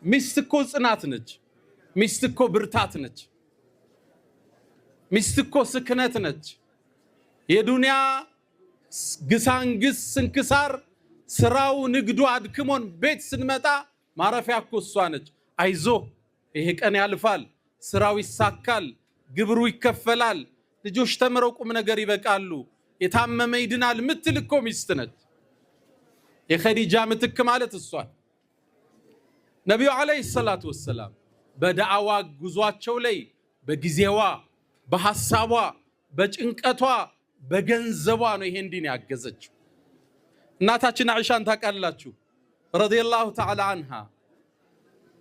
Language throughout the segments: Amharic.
ሚስትኮ ጽናት ነች ሚስትኮ ብርታት ነች ሚስትኮ ስክነት ነች የዱንያ ግሳንግስ ስንክሳር ስራው ንግዱ አድክሞን ቤት ስንመጣ ማረፊያ እኮ እሷ ነች አይዞ ይሄ ቀን ያልፋል ስራው ይሳካል ግብሩ ይከፈላል ልጆች ተመረው ቁም ነገር ይበቃሉ የታመመ ይድናል ምትልኮ ሚስት ነች የኸዲጃ ምትክ ማለት እሷ ነብዩ አለይሂ ሰላቱ ወሰለም በዳዕዋ ጉዟቸው ላይ በጊዜዋ በሐሳቧ በጭንቀቷ በገንዘቧ ነው ይሄን ዲን ያገዘችው እናታችን አይሻን ታቃላችሁ ረዲየላሁ ተዓላ አንሃ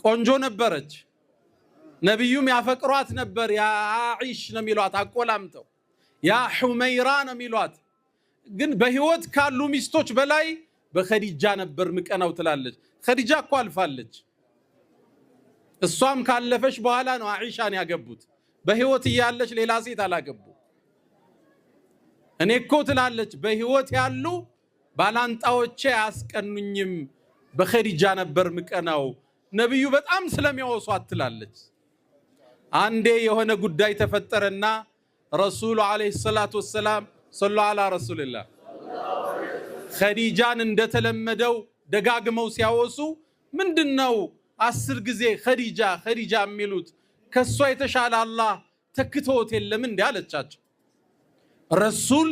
ቆንጆ ነበረች ነብዩም ያፈቅሯት ነበር ያ አይሽ ነው የሚሏት አቆላምጠው ያ ሁመይራ ነው የሚሏት ግን በህይወት ካሉ ሚስቶች በላይ በኸዲጃ ነበር ምቀናው ትላለች ኸዲጃ እኮ አልፋለች እሷም ካለፈሽ በኋላ ነው አይሻን ያገቡት በህይወት ያለች ሌላ ሴት አላገቡ እኔ እኮ ትላለች በህይወት ያሉ ባላንጣዎቼ አስቀኑኝም በኸዲጃ ነበር ምቀናው ነብዩ በጣም ስለሚያወሷት ትላለች አንዴ የሆነ ጉዳይ ተፈጠረና ረሱሉ አለይሂ ሰላቱ ወሰለም ሰለላሁ ዐላ ረሱልላህ ኸዲጃን እንደተለመደው ደጋግመው ሲያወሱ ምንድነው 10 ጊዜ ኸዲጃ ኸዲጃ የሚሉት ከሷ የተሻለ አላህ ተክቶት የለም እንዴ አለቻቸው ረሱል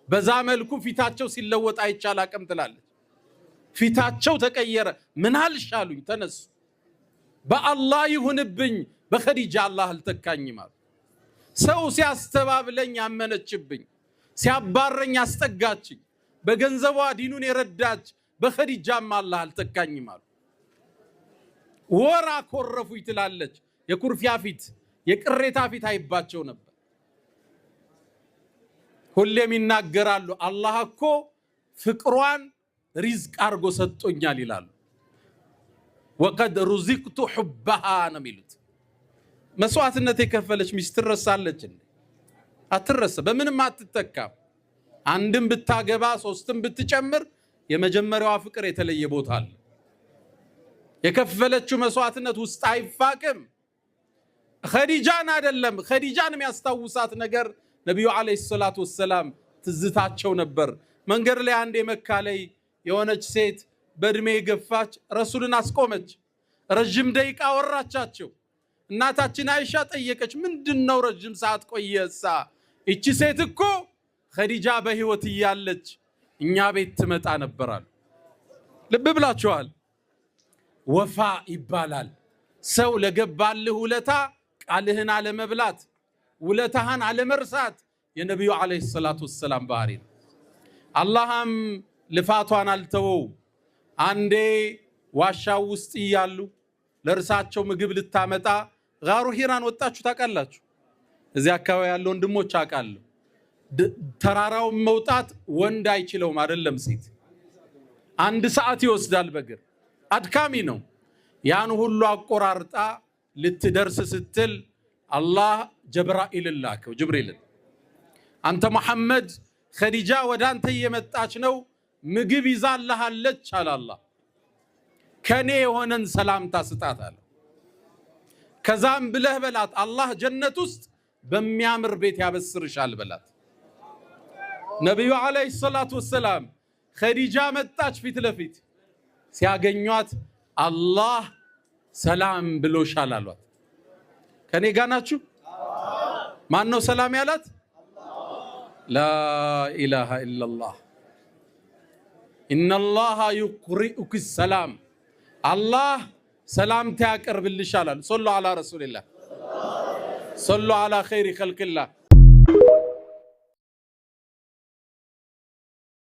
በዛ መልኩ ፊታቸው ሲለወጥ አይቻል አቀም ትላለች ፊታቸው ተቀየረ ምን አልሻሉኝ ተነሱ በአላህ ይሁንብኝ በኸዲጃ አላህ አልተካኝም አሉ ሰው ሲያስተባብለኝ አመነችብኝ ሲያባረኝ አስጠጋችኝ በገንዘቧ ዲኑን የረዳች በኸዲጃም አላህ አልተካኝም አሉ ወራ ኮረፉኝ ትላለች የኩርፊያ ፊት የቅሬታ ፊት አይባቸው ነበር ሁሌም ይናገራሉ አላህ እኮ ፍቅሯን ሪዝቅ አርጎ ሰጥቶኛል ይላሉ ወቀድ ሩዚቅቱ حبها ነው የሚሉት መስዋዕትነት የከፈለች ሚስት ትረሳለች እንዴ አትረሳ በምንም አትተካም አንድም ብታገባ ሶስትም ብትጨምር የመጀመሪያዋ ፍቅር የተለየ ቦታ አለ የከፈለችው መስዋዕትነት ውስጥ አይፋቅም ኸዲጃን አይደለም ኸዲጃን የሚያስታውሳት ነገር ነብዩ አለይሂ ሰላቱ ወሰለም ትዝታቸው ነበር መንገድ ላይ አንዴ መካ ላይ የሆነች ሴት በእድሜ ገፋች ረሱልን አስቆመች ረጅም ደቂቃ ወራቻቸው እናታችን አይሻ ጠየቀች ምንድነው ረጅም ሰዓት ቆየሳ እቺ ሴት እኮ ኸዲጃ በህይወት እያለች እኛ ቤት ትመጣ ነበራል ልብ ብላችኋል ወፋ ይባላል ሰው ለገባልህ ውለታ ቃልህን አለመብላት ውለታህን አለመርሳት የነብዩ አለይሂ ሰላቱ ወሰለም ባህሪ ነው አላህም ልፋቷን አልተወው አንዴ ዋሻው ውስጥ ይያሉ ለርሳቸው ምግብ ልታመጣ ጋሩ ሂራን ወጣችሁ ታቃላችሁ እዚህ አካባቢ ያለው ወንድሞች አቃሉ ተራራው መውጣት ወንድ አይችለውም አይደለም ሴት አንድ ሰዓት ይወስዳል በእግር አድካሚ ነው ያን ሁሉ አቆራርጣ ልትደርስ ስትል አላህ ጀብራኢል ላከው ጅብሪል አንተ መሐመድ ኸዲጃ ወደ አንተ እየመጣች ነው ምግብ ይዛልሃለች አላህ ከኔ የሆነን ሰላምታ ስጣት አለ ከዛም ብለህ በላት አላህ ጀነት ውስጥ በሚያምር ቤት ያበስርሻል በላት ነብዩ አለይሂ ሰላቱ ወሰለም ኸዲጃ መጣች ፊት ለፊት ሲያገኟት አላህ ሰላም ብሎሻል አሏት ከኔ ጋር ናችሁ ማን ነው ሰላም ያላት ላ ኢላሃ ኢላላህ ኢነላሃ ይቅሪኡክ ሰላም አላህ ሰላምታ ያቀርብልሻል ሰለላሁ ዐላ ረሱልላህ ሰለላሁ ዐላ ኸይሪ ኸልቅላህ